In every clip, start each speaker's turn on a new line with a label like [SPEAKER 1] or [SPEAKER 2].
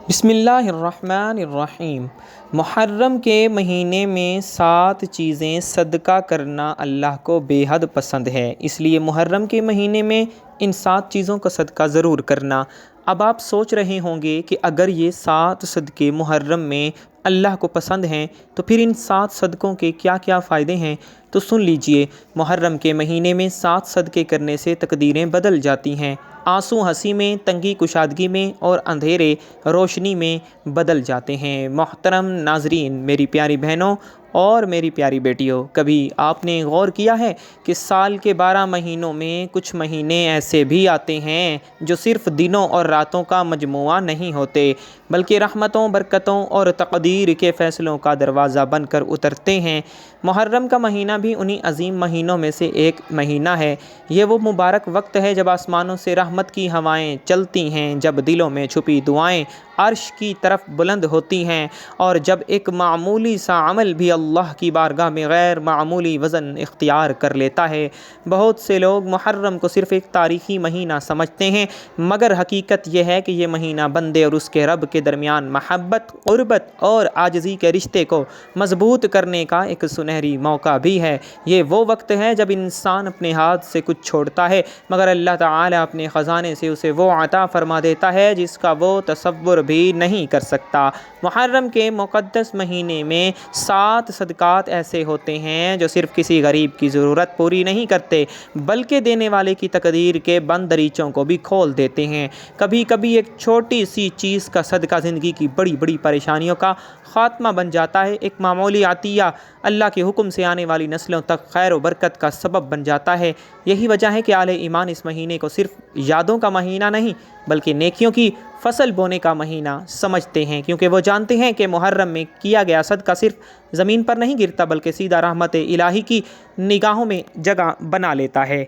[SPEAKER 1] بسم اللہ الرحمن الرحیم۔ محرم کے مہینے میں 7 چیزیں صدقہ کرنا اللہ کو بے حد پسند ہے، اس لیے محرم کے مہینے میں ان 7 چیزوں کا صدقہ ضرور کرنا۔ اب آپ سوچ رہے ہوں گے کہ اگر یہ 7 صدقے محرم میں اللہ کو پسند ہیں تو پھر ان 7 صدقوں کے کیا کیا فائدے ہیں؟ تو سن لیجئے۔ محرم کے مہینے میں 7 صدقے کرنے سے تقدیریں بدل جاتی ہیں، آنسو ہنسی میں، تنگی کشادگی میں اور اندھیرے روشنی میں بدل جاتے ہیں۔ محترم ناظرین، میری پیاری بہنوں اور میری پیاری بیٹیوں، کبھی آپ نے غور کیا ہے کہ سال کے 12 مہینوں میں کچھ مہینے ایسے بھی آتے ہیں جو صرف دنوں اور راتوں کا مجموعہ نہیں ہوتے، بلکہ رحمتوں، برکتوں اور تقدیر کے فیصلوں کا دروازہ بن کر اترتے ہیں۔ محرم کا مہینہ بھی انہی عظیم مہینوں میں سے ایک مہینہ ہے۔ یہ وہ مبارک وقت ہے جب آسمانوں سے رحمت کی ہوائیں چلتی ہیں، جب دلوں میں چھپی دعائیں عرش کی طرف بلند ہوتی ہیں، اور جب ایک معمولی سا عمل بھی اللہ کی بارگاہ میں غیر معمولی وزن اختیار کر لیتا ہے۔ بہت سے لوگ محرم کو صرف ایک تاریخی مہینہ سمجھتے ہیں، مگر حقیقت یہ ہے کہ یہ مہینہ بندے اور اس کے رب کے درمیان محبت، قربت اور عاجزی کے رشتے کو مضبوط کرنے کا ایک سنہری موقع بھی ہے۔ یہ وہ وقت ہے جب انسان اپنے ہاتھ سے کچھ چھوڑتا ہے، مگر اللہ تعالیٰ اپنے خزانے سے اسے وہ عطا فرما دیتا ہے جس کا وہ تصور بھی نہیں کر سکتا۔ محرم کے مقدس مہینے میں 7 صدقات ایسے ہوتے ہیں جو صرف کسی غریب کی ضرورت پوری نہیں کرتے، بلکہ دینے والے کی تقدیر کے بند دریچوں کو بھی کھول دیتے ہیں۔ کبھی کبھی ایک چھوٹی سی چیز کا صدقہ زندگی کی بڑی بڑی پریشانیوں کا خاتمہ بن جاتا ہے۔ ایک معمولی عطیہ اللہ کے حکم سے آنے والی نسلوں تک خیر و برکت کا سبب بن جاتا ہے۔ یہی وجہ ہے کہ اہل ایمان اس مہینے کو صرف یادوں کا مہینہ نہیں، بلکہ نیکیوں کی فصل بونے کا مہینہ سمجھتے ہیں، کیونکہ وہ جانتے ہیں کہ محرم میں کیا گیا صدقہ صرف زمین پر نہیں گرتا، بلکہ سیدھا رحمت الہی کی نگاہوں میں جگہ بنا لیتا ہے۔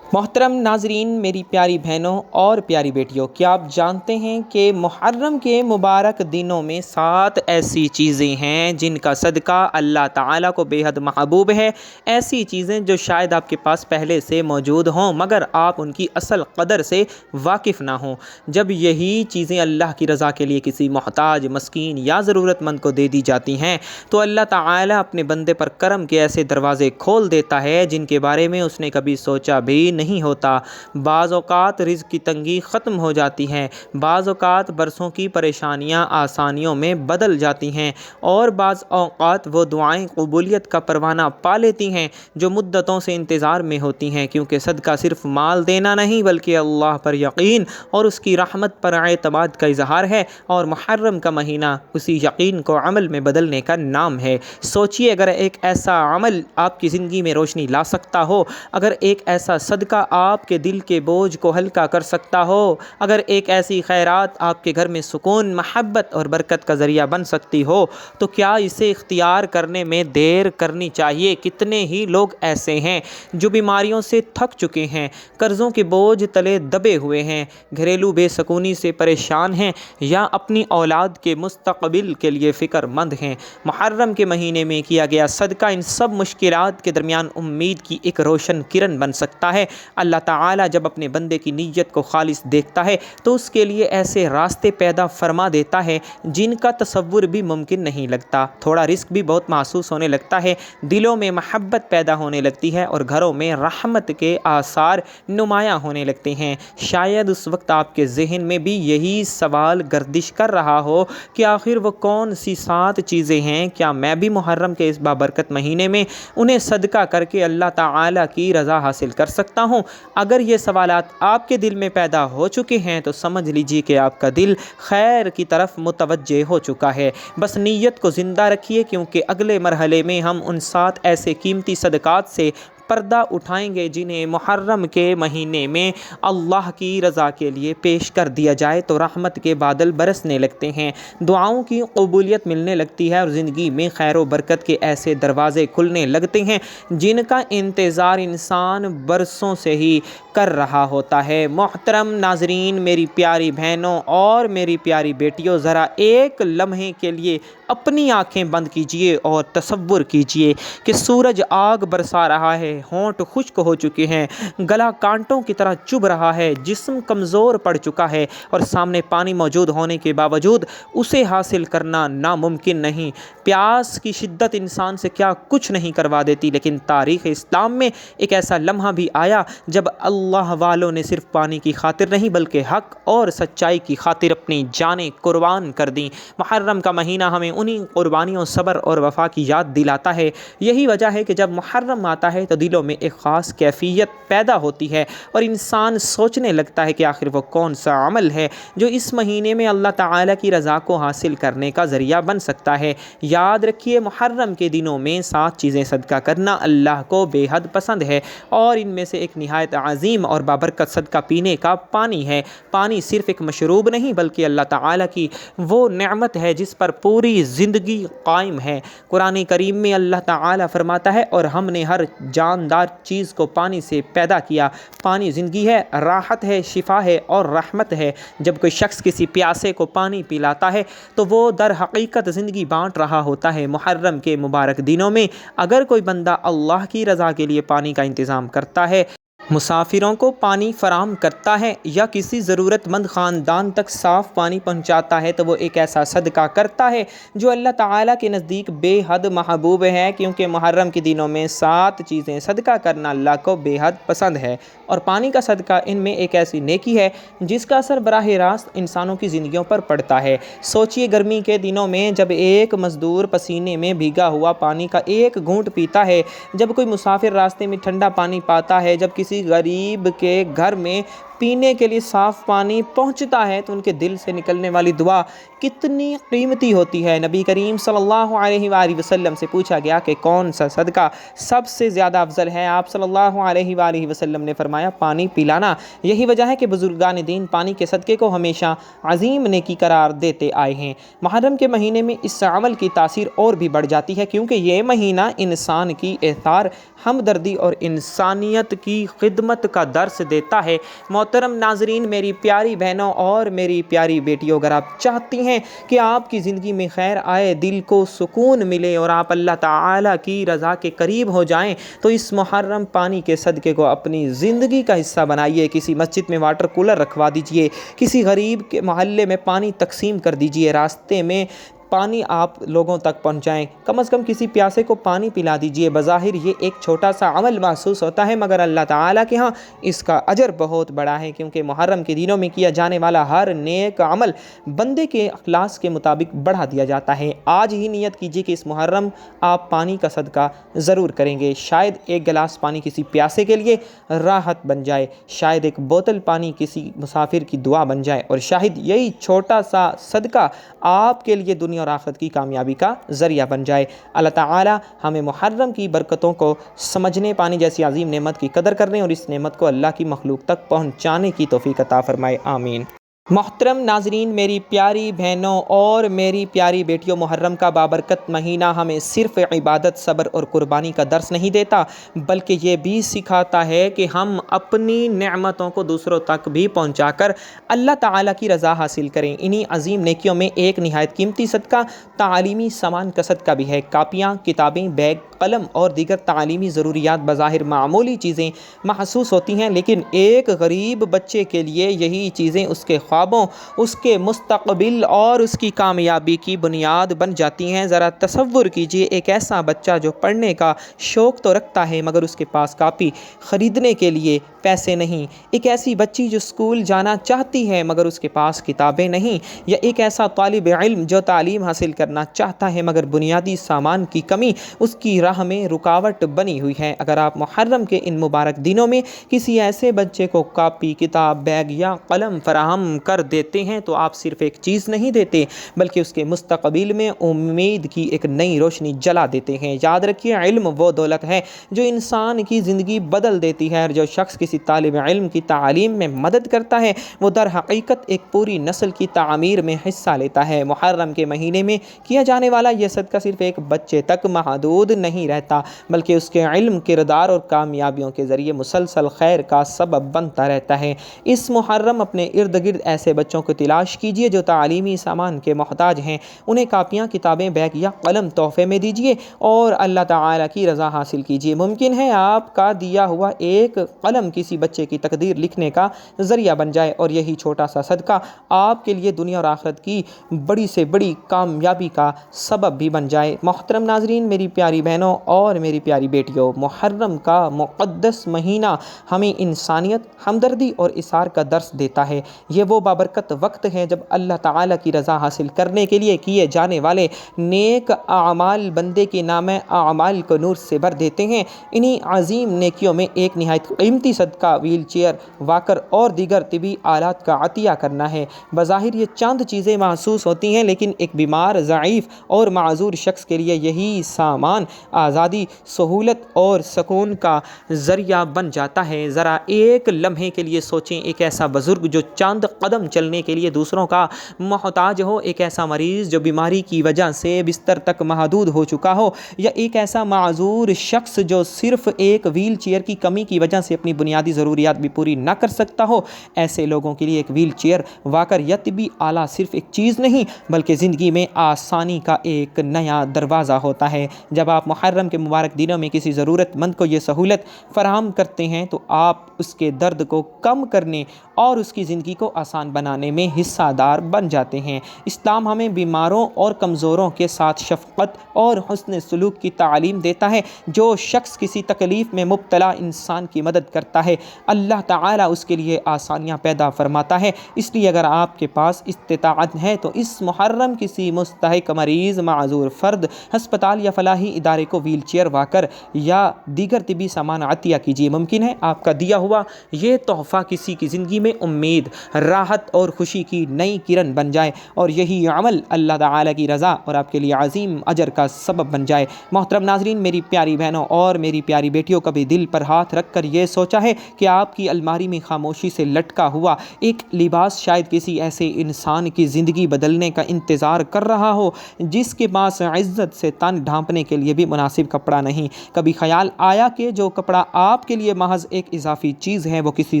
[SPEAKER 1] محترم ناظرین، میری پیاری بہنوں اور پیاری بیٹیوں، کیا آپ جانتے ہیں کہ محرم کے مبارک دنوں میں 7 ایسی چیزیں ہیں جن کا صدقہ اللہ تعالیٰ کو بے حد محبوب ہے؟ ایسی چیزیں جو شاید آپ کے پاس پہلے سے موجود ہوں، مگر آپ ان کی اصل قدر سے واقف نہ ہوں۔ جب یہی چیزیں اللہ کی رضا کے لیے کسی محتاج، مسکین یا ضرورت مند کو دے دی جاتی ہیں تو اللہ تعالیٰ اپنے بندے پر کرم کے ایسے دروازے کھول دیتا ہے جن کے بارے میں اس نے کبھی سوچا بھی نہیں ہوتا۔ بعض اوقات رزق کی تنگی ختم ہو جاتی ہے، بعض اوقات برسوں کی پریشانیاں آسانیوں میں بدل جاتی ہیں، اور بعض اوقات وہ دعائیں قبولیت کا پروانہ پا لیتی ہیں جو مدتوں سے انتظار میں ہوتی ہیں، کیونکہ صدقہ صرف مال دینا نہیں بلکہ اللہ پر یقین اور اس کی رحمت پر اعتماد کا اظہار ہے، اور محرم کا مہینہ اسی یقین کو عمل میں بدلنے کا نام ہے۔ سوچئے، اگر ایک ایسا عمل آپ کی زندگی میں روشنی لا سکتا ہو، اگر ایک ایسا صدقہ آپ کے دل کے بوجھ کو ہلکا کر سکتا ہو، اگر ایک ایسی خیرات آپ کے گھر میں سکون، محبت اور برکت کا ذریعہ بن سکتی ہو، تو کیا اسے اختیار کرنے میں دیر کرنی چاہیے؟ کتنے ہی لوگ ایسے ہیں جو بیماریوں سے تھک چکے ہیں، قرضوں کے بوجھ تلے دبے ہوئے ہیں، گھریلو بے سکونی سے پریشان ہیں، یا اپنی اولاد کے مستقبل کے لیے فکر مند ہیں۔ محرم کے مہینے میں کیا گیا صدقہ ان سب مشکلات کے درمیان امید کی ایک روشن کرن بن سکتا ہے۔ اللہ تعالیٰ جب اپنے بندے کی نیت کو خالص دیکھتا ہے تو اس کے لیے ایسے راستے پیدا فرما دیتا ہے جن کا تصور بھی ممکن نہیں لگتا۔ تھوڑا رزق بھی بہت محسوس ہونے لگتا ہے، دلوں میں محبت پیدا ہونے لگتی ہے، اور گھروں میں رحمت کے آثار نمایاں ہونے لگتے ہیں۔ شاید اس وقت آپ کے ذہن میں بھی یہی سوال گردش کر رہا ہو کہ آخر وہ کون سی 7 چیزیں ہیں؟ کیا میں بھی محرم کے اس بابرکت مہینے میں انہیں صدقہ کر کے اللہ تعالیٰ کی رضا حاصل کر سکتا ہوں؟ اگر یہ سوالات آپ کے دل میں پیدا ہو چکے ہیں تو سمجھ لیجیے کہ آپ کا دل خیر کی طرف متوجہ ہو چکا ہے۔ بس نیت کو زندہ رکھیے، کیونکہ اگلے مرحلے میں ہم ان 7 ایسے قیمتی صدقات سے پردہ اٹھائیں گے جنہیں محرم کے مہینے میں اللہ کی رضا کے لیے پیش کر دیا جائے تو رحمت کے بادل برسنے لگتے ہیں، دعاؤں کی قبولیت ملنے لگتی ہے، اور زندگی میں خیر و برکت کے ایسے دروازے کھلنے لگتے ہیں جن کا انتظار انسان برسوں سے ہی کر رہا ہوتا ہے۔ محترم ناظرین، میری پیاری بہنوں اور میری پیاری بیٹیوں، ذرا ایک لمحے کے لیے اپنی آنکھیں بند کیجئے اور تصور کیجئے کہ سورج آگ برسا رہا ہے، ہونٹ خشک ہو چکے ہیں، گلا کانٹوں کی طرح چبھ رہا ہے، جسم کمزور پڑ چکا ہے اور سامنے پانی موجود ہونے کے باوجود اسے حاصل کرنا ناممکن نہیں۔ پیاس کی شدت انسان سے کیا کچھ نہیں کروا دیتی، لیکن تاریخ اسلام میں ایک ایسا لمحہ بھی آیا جب اللہ والوں نے صرف پانی کی خاطر نہیں بلکہ حق اور سچائی کی خاطر اپنی جانیں قربان کر دیں۔ محرم کا مہینہ ہمیں انہی قربانیوں، صبر اور وفا کی یاد دلاتا ہے۔ یہی وجہ ہے کہ جب محرم آتا ہے تو دلوں میں ایک خاص کیفیت پیدا ہوتی ہے اور انسان سوچنے لگتا ہے کہ آخر وہ کون سا عمل ہے جو اس مہینے میں اللہ تعالیٰ کی رضا کو حاصل کرنے کا ذریعہ بن سکتا ہے۔ یاد رکھیے، محرم کے دنوں میں 7 چیزیں صدقہ کرنا اللہ کو بے حد پسند ہے، اور ان میں سے ایک نہایت عظیم اور بابرکت صدقہ پینے کا پانی ہے۔ پانی صرف ایک مشروب نہیں بلکہ اللہ تعالیٰ کی وہ نعمت ہے جس پر پوری زندگی قائم ہے۔ قرآن کریم میں اللہ تعالیٰ فرماتا ہے، اور ہم نے ہر جاندار چیز کو پانی سے پیدا کیا۔ پانی زندگی ہے، راحت ہے، شفا ہے اور رحمت ہے۔ جب کوئی شخص کسی پیاسے کو پانی پلاتا ہے تو وہ در حقیقت زندگی بانٹ رہا ہوتا ہے۔ محرم کے مبارک دنوں میں اگر کوئی بندہ اللہ کی رضا کے لیے پانی کا انتظام کرتا ہے، مسافروں کو پانی فراہم کرتا ہے یا کسی ضرورت مند خاندان تک صاف پانی پہنچاتا ہے تو وہ ایک ایسا صدقہ کرتا ہے جو اللہ تعالیٰ کے نزدیک بے حد محبوب ہے، کیونکہ محرم کے دنوں میں 7 چیزیں صدقہ کرنا اللہ کو بے حد پسند ہے، اور پانی کا صدقہ ان میں ایک ایسی نیکی ہے جس کا اثر براہ راست انسانوں کی زندگیوں پر پڑتا ہے۔ سوچئے، گرمی کے دنوں میں جب ایک مزدور پسینے میں بھیگا ہوا پانی کا ایک گھونٹ پیتا ہے، جب کوئی مسافر راستے میں ٹھنڈا پانی پاتا ہے، جب کسی غریب کے گھر میں پینے کے لیے صاف پانی پہنچتا ہے تو ان کے دل سے نکلنے والی دعا کتنی قیمتی ہوتی ہے۔ نبی کریم صلی اللہ علیہ وآلہ وسلم سے پوچھا گیا کہ کون سا صدقہ سب سے زیادہ افضل ہے؟ آپ صلی اللہ علیہ وآلہ وسلم نے فرمایا، پانی پلانا۔ یہی وجہ ہے کہ بزرگان دین پانی کے صدقے کو ہمیشہ عظیم نیکی قرار دیتے آئے ہیں۔ محرم کے مہینے میں اس عمل کی تاثیر اور بھی بڑھ جاتی ہے، کیونکہ یہ مہینہ انسان کی ایثار، ہمدردی اور انسانیت کی خدمت کا درس دیتا ہے۔ محترم ناظرین، میری پیاری بہنوں اور میری پیاری بیٹیوں، اگر آپ چاہتی ہیں کہ آپ کی زندگی میں خیر آئے، دل کو سکون ملے اور آپ اللہ تعالیٰ کی رضا کے قریب ہو جائیں، تو اس محرم پانی کے صدقے کو اپنی زندگی کا حصہ بنائیے۔ کسی مسجد میں واٹر کولر رکھوا دیجئے، کسی غریب کے محلے میں پانی تقسیم کر دیجئے، راستے میں پانی آپ لوگوں تک پہنچائیں، کم از کم کسی پیاسے کو پانی پلا دیجئے۔ بظاہر یہ ایک چھوٹا سا عمل محسوس ہوتا ہے، مگر اللہ تعالیٰ کے ہاں اس کا اجر بہت بڑا ہے، کیونکہ محرم کے دنوں میں کیا جانے والا ہر نیک عمل بندے کے اخلاص کے مطابق بڑھا دیا جاتا ہے۔ آج ہی نیت کیجئے کہ اس محرم آپ پانی کا صدقہ ضرور کریں گے۔ شاید ایک گلاس پانی کسی پیاسے کے لیے راحت بن جائے، شاید ایک بوتل پانی کسی مسافر کی دعا بن جائے، اور شاید یہی چھوٹا سا صدقہ آپ کے لیے دنیا اور آخرت کی کامیابی کا ذریعہ بن جائے۔ اللہ تعالی ہمیں محرم کی برکتوں کو سمجھنے، پانی جیسی عظیم نعمت کی قدر کرنے اور اس نعمت کو اللہ کی مخلوق تک پہنچانے کی توفیق عطا فرمائے، آمین۔ محترم ناظرین، میری پیاری بہنوں اور میری پیاری بیٹیوں، محرم کا بابرکت مہینہ ہمیں صرف عبادت، صبر اور قربانی کا درس نہیں دیتا، بلکہ یہ بھی سکھاتا ہے کہ ہم اپنی نعمتوں کو دوسروں تک بھی پہنچا کر اللہ تعالیٰ کی رضا حاصل کریں۔ انہی عظیم نیکیوں میں ایک نہایت قیمتی صدقہ تعلیمی سامان کا صدقہ بھی ہے۔ کاپیاں، کتابیں، بیگ، قلم اور دیگر تعلیمی ضروریات بظاہر معمولی چیزیں محسوس ہوتی ہیں، لیکن ایک غریب بچے کے لیے یہی چیزیں اس کے خوابوں، اس کے مستقبل اور اس کی کامیابی کی بنیاد بن جاتی ہیں۔ ذرا تصور کیجئے، ایک ایسا بچہ جو پڑھنے کا شوق تو رکھتا ہے مگر اس کے پاس کاپی خریدنے کے لیے پیسے نہیں، ایک ایسی بچی جو اسکول جانا چاہتی ہے مگر اس کے پاس کتابیں نہیں، یا ایک ایسا طالب علم جو تعلیم حاصل کرنا چاہتا ہے مگر بنیادی سامان کی کمی اس کی راہ میں رکاوٹ بنی ہوئی ہے۔ اگر آپ محرم کے ان مبارک دنوں میں کسی ایسے بچے کو کاپی، کتاب، بیگ یا قلم فراہم کر دیتے ہیں تو آپ صرف ایک چیز نہیں دیتے بلکہ اس کے مستقبل میں امید کی ایک نئی روشنی جلا دیتے ہیں۔ یاد رکھیے، علم وہ دولت ہے جو انسان کی زندگی بدل دیتی ہے، اور جو شخص کسی طالب علم کی تعلیم میں مدد کرتا ہے وہ در حقیقت ایک پوری نسل کی تعمیر میں حصہ لیتا ہے۔ محرم کے مہینے میں کیا جانے والا یہ صدقہ صرف ایک بچے تک محدود نہیں نہیں رہتا بلکہ اس کے علم، کردار اور کامیابیوں کے ذریعے مسلسل خیر کا سبب بنتا رہتا ہے۔ اس محرم اپنے ارد گرد ایسے بچوں کو تلاش کیجیے جو تعلیمی سامان کے محتاج ہیں، انہیں کاپیاں، کتابیں، بیگ یا قلم تحفے میں دیجیے اور اللہ تعالیٰ کی رضا حاصل کیجیے۔ ممکن ہے آپ کا دیا ہوا ایک قلم کسی بچے کی تقدیر لکھنے کا ذریعہ بن جائے اور یہی چھوٹا سا صدقہ آپ کے لیے دنیا اور آخرت کی بڑی سے بڑی کامیابی کا سبب بھی بن جائے۔ محترم ناظرین، میری پیاری بہنوں اور میری پیاری بیٹیوں، محرم کا مقدس مہینہ ہمیں انسانیت، ہمدردی اور اثار کا درس دیتا ہے۔ یہ وہ بابرکت وقت ہے جب اللہ تعالیٰ کی رضا حاصل کرنے کے لیے کیے جانے والے نیک اعمال بندے کے نامہ اعمال کو نور سے بھر دیتے ہیں۔ انہی عظیم نیکیوں میں ایک نہایت قیمتی صدقہ ویل چیئر، واکر اور دیگر طبی آلات کا عطیہ کرنا ہے۔ بظاہر یہ چند چیزیں محسوس ہوتی ہیں، لیکن ایک بیمار، ضعیف اور معذور شخص کے لیے یہی سامان آزادی، سہولت اور سکون کا ذریعہ بن جاتا ہے۔ ذرا ایک لمحے کے لیے سوچیں، ایک ایسا بزرگ جو چند قدم چلنے کے لیے دوسروں کا محتاج ہو، ایک ایسا مریض جو بیماری کی وجہ سے بستر تک محدود ہو چکا ہو، یا ایک ایسا معذور شخص جو صرف ایک ویل چیئر کی کمی کی وجہ سے اپنی بنیادی ضروریات بھی پوری نہ کر سکتا ہو۔ ایسے لوگوں کے لیے ایک ویل چیئر، واکر یا طبی آلہ صرف ایک چیز نہیں بلکہ زندگی میں آسانی کا ایک نیا دروازہ ہوتا ہے۔ جب آپ محرم کے مبارک دنوں میں کسی ضرورت مند کو یہ سہولت فراہم کرتے ہیں تو آپ اس کے درد کو کم کرنے اور اس کی زندگی کو آسان بنانے میں حصہ دار بن جاتے ہیں۔ اسلام ہمیں بیماروں اور کمزوروں کے ساتھ شفقت اور حسن سلوک کی تعلیم دیتا ہے۔ جو شخص کسی تکلیف میں مبتلا انسان کی مدد کرتا ہے، اللہ تعالیٰ اس کے لیے آسانیاں پیدا فرماتا ہے۔ اس لیے اگر آپ کے پاس استطاعت ہے تو اس محرم کسی مستحق مریض، معذور فرد، ہسپتال یا فلاحی ادارے کو ویل چیئر، واکر یا دیگر طبی سامان عطیہ کیجیے۔ ممکن ہے آپ کا دیا ہوا یہ تحفہ کسی کی زندگی میں امید، راحت اور خوشی کی نئی کرن بن جائے اور یہی عمل اللہ تعالیٰ کی رضا اور آپ کے لیے عظیم اجر کا سبب بن جائے۔ محترم ناظرین، میری پیاری بہنوں اور میری پیاری بیٹیوں، کبھی دل پر ہاتھ رکھ کر یہ سوچا ہے کہ آپ کی الماری میں خاموشی سے لٹکا ہوا ایک لباس شاید کسی ایسے انسان کی زندگی بدلنے کا انتظار کر رہا ہو جس کے پاس عزت سے تن ڈھانپنے کے لیے بھی مناسب کپڑا نہیں؟ کبھی خیال آیا کہ جو کپڑا آپ کے لیے محض ایک اضافی چیز ہے وہ کسی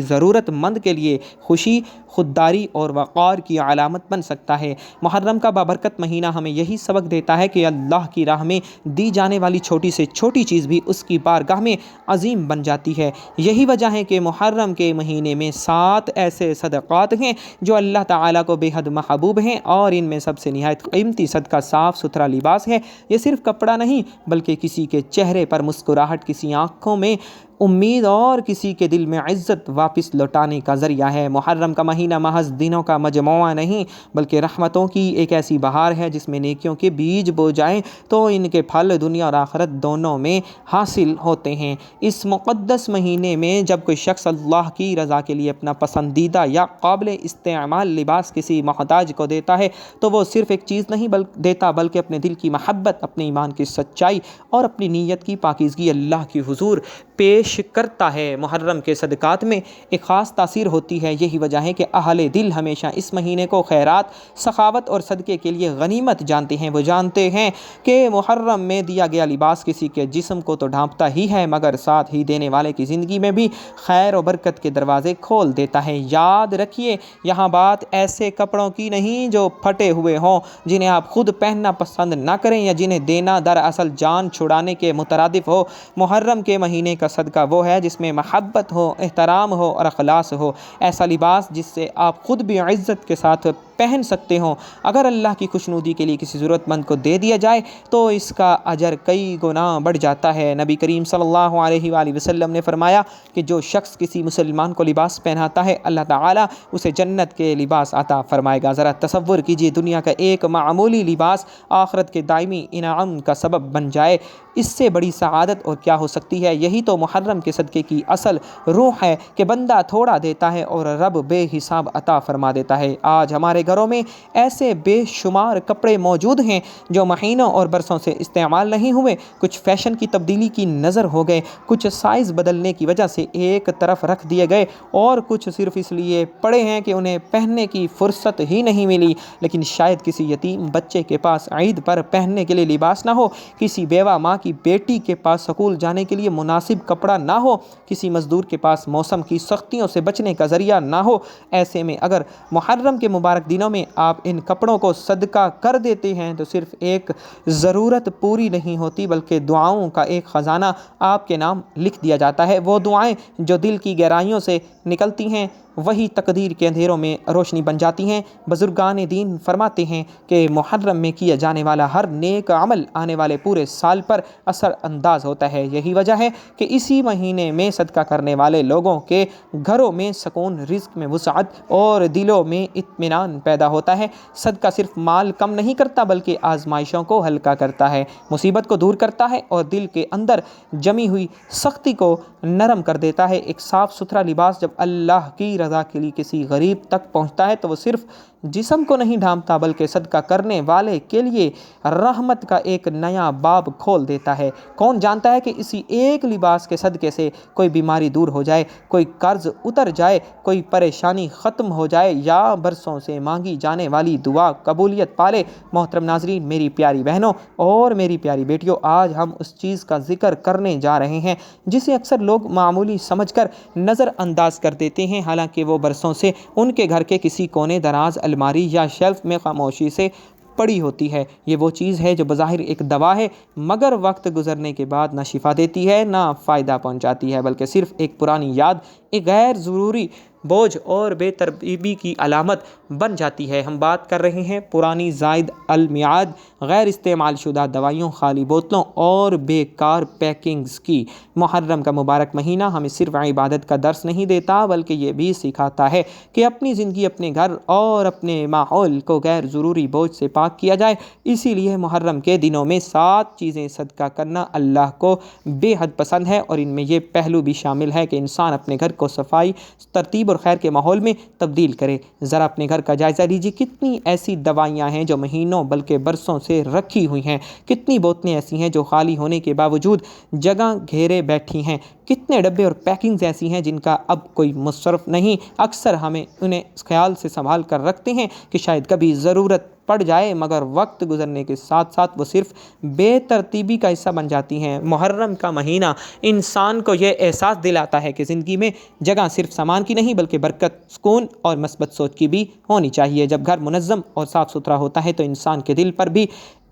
[SPEAKER 1] ضرورت مند کے لیے خوشی، خودداری اور وقار کی علامت بن سکتا ہے؟ محرم کا بابرکت مہینہ ہمیں یہی سبق دیتا ہے کہ اللہ کی راہ میں دی جانے والی چھوٹی سے چھوٹی چیز بھی اس کی بارگاہ میں عظیم بن جاتی ہے۔ یہی وجہ ہے کہ محرم کے مہینے میں 7 ایسے صدقات ہیں جو اللہ تعالیٰ کو بے حد محبوب ہیں، اور ان میں سب سے نہایت قیمتی صدقہ صاف ستھرا لباس ہے۔ یہ صرف کپڑا نہیں بلکہ کسی کے چہرے پر مسکراہٹ، کسی آنکھوں میں امید اور کسی کے دل میں عزت واپس لوٹانے کا ذریعہ ہے۔ محرم کا مہینہ محض دنوں کا مجموعہ نہیں بلکہ رحمتوں کی ایک ایسی بہار ہے جس میں نیکیوں کے بیج بو جائیں تو ان کے پھل دنیا اور آخرت دونوں میں حاصل ہوتے ہیں۔ اس مقدس مہینے میں جب کوئی شخص اللہ کی رضا کے لیے اپنا پسندیدہ یا قابل استعمال لباس کسی محتاج کو دیتا ہے تو وہ صرف ایک چیز نہیں دیتا بلکہ اپنے دل کی محبت، اپنے ایمان کی سچائی اور اپنی نیت کی پاکیزگی اللہ کی حضور پیش کرتا ہے۔ محرم کے صدقات میں ایک خاص تاثیر ہوتی ہے۔ یہی وجہ ہے کہ اہل دل ہمیشہ اس مہینے کو خیرات، سخاوت اور صدقے کے لیے غنیمت جانتے ہیں۔ وہ جانتے ہیں کہ محرم میں دیا گیا لباس کسی کے جسم کو تو ڈھانپتا ہی ہے مگر ساتھ ہی دینے والے کی زندگی میں بھی خیر و برکت کے دروازے کھول دیتا ہے۔ یاد رکھیے، یہاں بات ایسے کپڑوں کی نہیں جو پھٹے ہوئے ہوں، جنہیں آپ خود پہننا پسند نہ کریں یا جنہیں دینا دراصل جان چھڑانے کے مترادف ہو۔ محرم کے مہینے کا صدقہ وہ ہے جس میں محبت ہو، احترام ہو اور اخلاص ہو، ایسا لباس جس سے آپ خود بھی عزت کے ساتھ پہن سکتے ہوں۔ اگر اللہ کی خوشنودی کے لیے کسی ضرورت مند کو دے دیا جائے تو اس کا اجر کئی گنا بڑھ جاتا ہے۔ نبی کریم صلی اللہ علیہ وآلہ وسلم نے فرمایا کہ جو شخص کسی مسلمان کو لباس پہناتا ہے اللہ تعالیٰ اسے جنت کے لباس عطا فرمائے گا۔ ذرا تصور کیجئے، دنیا کا ایک معمولی لباس آخرت کے دائمی انعام کا سبب بن جائے، اس سے بڑی سعادت اور کیا ہو سکتی ہے؟ یہی تو محرم کے صدقے کی اصل روح ہے کہ بندہ تھوڑا دیتا ہے اور رب بے حساب عطا فرما دیتا ہے۔ آج ہمارے گھر گھروں میں ایسے بے شمار کپڑے موجود ہیں جو مہینوں اور برسوں سے استعمال نہیں ہوئے، کچھ فیشن کی تبدیلی کی نظر ہو گئے، کچھ سائز بدلنے کی وجہ سے ایک طرف رکھ دیے گئے اور کچھ صرف اس لیے پڑے ہیں کہ انہیں پہننے کی فرصت ہی نہیں ملی۔ لیکن شاید کسی یتیم بچے کے پاس عید پر پہننے کے لیے لباس نہ ہو، کسی بیوہ ماں کی بیٹی کے پاس سکول جانے کے لیے مناسب کپڑا نہ ہو، کسی مزدور کے پاس موسم کی سختیوں سے بچنے کا ذریعہ نہ ہو۔ ایسے میں اگر محرم کے مبارک دنوں میں آپ ان کپڑوں کو صدقہ کر دیتے ہیں تو صرف ایک ضرورت پوری نہیں ہوتی بلکہ دعاؤں کا ایک خزانہ آپ کے نام لکھ دیا جاتا ہے۔ وہ دعائیں جو دل کی گہرائیوں سے نکلتی ہیں وہی تقدیر کے اندھیروں میں روشنی بن جاتی ہیں۔ بزرگان دین فرماتے ہیں کہ محرم میں کیا جانے والا ہر نیک عمل آنے والے پورے سال پر اثر انداز ہوتا ہے۔ یہی وجہ ہے کہ اسی مہینے میں صدقہ کرنے والے لوگوں کے گھروں میں سکون، رزق میں وسعت اور دلوں میں اطمینان پیدا ہوتا ہے۔ صدقہ صرف مال کم نہیں کرتا بلکہ آزمائشوں کو ہلکا کرتا ہے، مصیبت کو دور کرتا ہے اور دل کے اندر جمی ہوئی سختی کو نرم کر دیتا ہے۔ ایک صاف ستھرا لباس جب اللہ کی رضا کے لیے کسی غریب تک پہنچتا ہے تو وہ صرف جسم کو نہیں ڈھانپتا بلکہ صدقہ کرنے والے کے لیے رحمت کا ایک نیا باب کھول دیتا ہے۔ کون جانتا ہے کہ اسی ایک لباس کے صدقے سے کوئی بیماری دور ہو جائے، کوئی قرض اتر جائے، کوئی پریشانی ختم ہو جائے یا برسوں سے مانگی جانے والی دعا قبولیت پالے۔ محترم ناظرین، میری پیاری بہنوں اور میری پیاری بیٹیوں، آج ہم اس چیز کا ذکر کرنے جا رہے ہیں جسے اکثر لوگ معمولی سمجھ کر نظر انداز کر دیتے ہیں، حالانکہ وہ برسوں سے ان کے گھر کے کسی کونے دراز، الماری یا شیلف میں خاموشی سے پڑی ہوتی ہے۔ یہ وہ چیز ہے جو بظاہر ایک دوا ہے مگر وقت گزرنے کے بعد نہ شفا دیتی ہے نہ فائدہ پہنچاتی ہے بلکہ صرف ایک پرانی یاد، ایک غیر ضروری بوجھ اور بے ترتیبی کی علامت بن جاتی ہے۔ ہم بات کر رہے ہیں پرانی زائد المیعاد، غیر استعمال شدہ دوائیوں، خالی بوتلوں اور بیکار پیکنگز کی۔ محرم کا مبارک مہینہ ہمیں صرف عبادت کا درس نہیں دیتا بلکہ یہ بھی سکھاتا ہے کہ اپنی زندگی، اپنے گھر اور اپنے ماحول کو غیر ضروری بوجھ سے پاک کیا جائے۔ اسی لیے محرم کے دنوں میں 7 چیزیں صدقہ کرنا اللہ کو بے حد پسند ہے اور ان میں یہ پہلو بھی شامل ہے کہ انسان اپنے گھر کو صفائی، ترتیب اور خیر کے ماحول میں تبدیل کرے۔ ذرا اپنے گھر کا جائزہ لیجیے، کتنی ایسی دوائیاں ہیں جو مہینوں بلکہ برسوں سے رکھی ہوئی ہیں، کتنی بوتلیں ایسی ہیں جو خالی ہونے کے باوجود جگہ گھیرے بیٹھی ہیں، کتنے ڈبے اور پیکنگز ایسی ہیں جن کا اب کوئی مصرف نہیں۔ اکثر ہمیں انہیں اس خیال سے سنبھال کر رکھتے ہیں کہ شاید کبھی ضرورت پڑ جائے مگر وقت گزرنے کے ساتھ ساتھ وہ صرف بے ترتیبی کا حصہ بن جاتی ہیں۔ محرم کا مہینہ انسان کو یہ احساس دلاتا ہے کہ زندگی میں جگہ صرف سامان کی نہیں بلکہ برکت، سکون اور مثبت سوچ کی بھی ہونی چاہیے۔ جب گھر منظم اور صاف ستھرا ہوتا ہے تو انسان کے دل پر بھی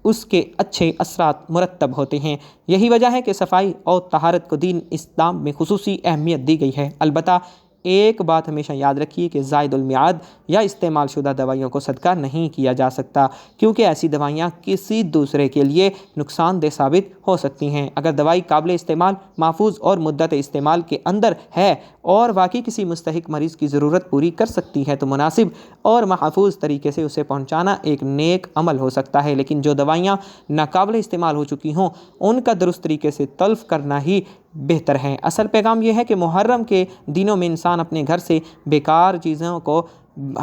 [SPEAKER 1] اس کے اچھے اثرات مرتب ہوتے ہیں۔ یہی وجہ ہے کہ صفائی اور طہارت کو دین اسلام میں خصوصی اہمیت دی گئی ہے۔ البتہ ایک بات ہمیشہ یاد رکھیے کہ زائد المیعاد یا استعمال شدہ دوائیوں کو صدقہ نہیں کیا جا سکتا کیونکہ ایسی دوائیاں کسی دوسرے کے لیے نقصان دہ ثابت ہو سکتی ہیں۔ اگر دوائی قابل استعمال، محفوظ اور مدت استعمال کے اندر ہے اور واقعی کسی مستحق مریض کی ضرورت پوری کر سکتی ہے تو مناسب اور محفوظ طریقے سے اسے پہنچانا ایک نیک عمل ہو سکتا ہے۔ لیکن جو دوائیاں ناقابل استعمال ہو چکی ہوں ان کا درست طریقے سے تلف کرنا ہی بہتر ہے۔ اصل پیغام یہ ہے کہ محرم کے دنوں میں انسان اپنے گھر سے بیکار چیزوں کو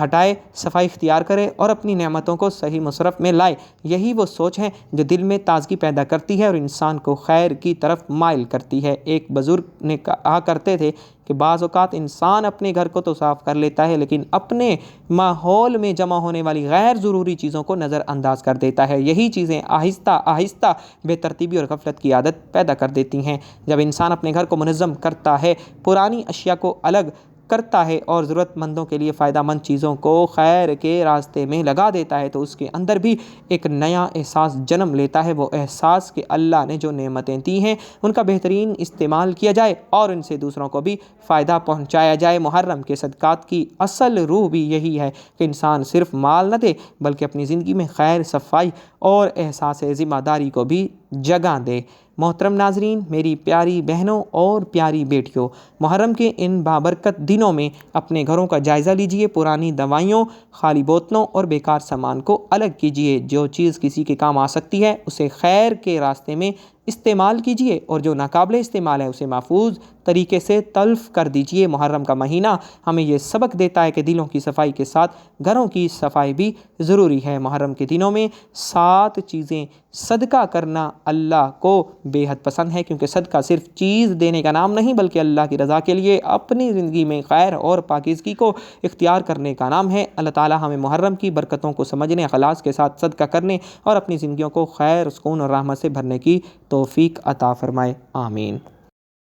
[SPEAKER 1] ہٹائے، صفائی اختیار کرے اور اپنی نعمتوں کو صحیح مصرف میں لائے۔ یہی وہ سوچ ہے جو دل میں تازگی پیدا کرتی ہے اور انسان کو خیر کی طرف مائل کرتی ہے۔ ایک بزرگ نے کہا کرتے تھے کہ بعض اوقات انسان اپنے گھر کو تو صاف کر لیتا ہے لیکن اپنے ماحول میں جمع ہونے والی غیر ضروری چیزوں کو نظر انداز کر دیتا ہے۔ یہی چیزیں آہستہ آہستہ بے ترتیبی اور غفلت کی عادت پیدا کر دیتی ہیں۔ جب انسان اپنے گھر کو منظم کرتا ہے، پرانی اشیاء کو الگ کرتا ہے اور ضرورت مندوں کے لیے فائدہ مند چیزوں کو خیر کے راستے میں لگا دیتا ہے تو اس کے اندر بھی ایک نیا احساس جنم لیتا ہے، وہ احساس کہ اللہ نے جو نعمتیں دی ہیں ان کا بہترین استعمال کیا جائے اور ان سے دوسروں کو بھی فائدہ پہنچایا جائے۔ محرم کے صدقات کی اصل روح بھی یہی ہے کہ انسان صرف مال نہ دے بلکہ اپنی زندگی میں خیر، صفائی اور احساس ذمہ داری کو بھی جگہ دے۔ محترم ناظرین، میری پیاری بہنوں اور پیاری بیٹیوں، محرم کے ان بابرکت دنوں میں اپنے گھروں کا جائزہ لیجئے، پرانی دوائیوں، خالی بوتلوں اور بیکار سامان کو الگ کیجئے۔ جو چیز کسی کے کام آ سکتی ہے اسے خیر کے راستے میں استعمال کیجئے اور جو ناقابل استعمال ہے اسے محفوظ طریقے سے تلف کر دیجئے۔ محرم کا مہینہ ہمیں یہ سبق دیتا ہے کہ دلوں کی صفائی کے ساتھ گھروں کی صفائی بھی ضروری ہے۔ محرم کے دنوں میں 7 چیزیں صدقہ کرنا اللہ کو بے حد پسند ہے، کیونکہ صدقہ صرف چیز دینے کا نام نہیں بلکہ اللہ کی رضا کے لیے اپنی زندگی میں خیر اور پاکیزگی کو اختیار کرنے کا نام ہے۔ اللہ تعالی ہمیں محرم کی برکتوں کو سمجھنے، اخلاص کے ساتھ صدقہ کرنے اور اپنی زندگیوں کو خیر، سکون اور رحمت سے بھرنے کی توفیق عطا فرمائے، آمین۔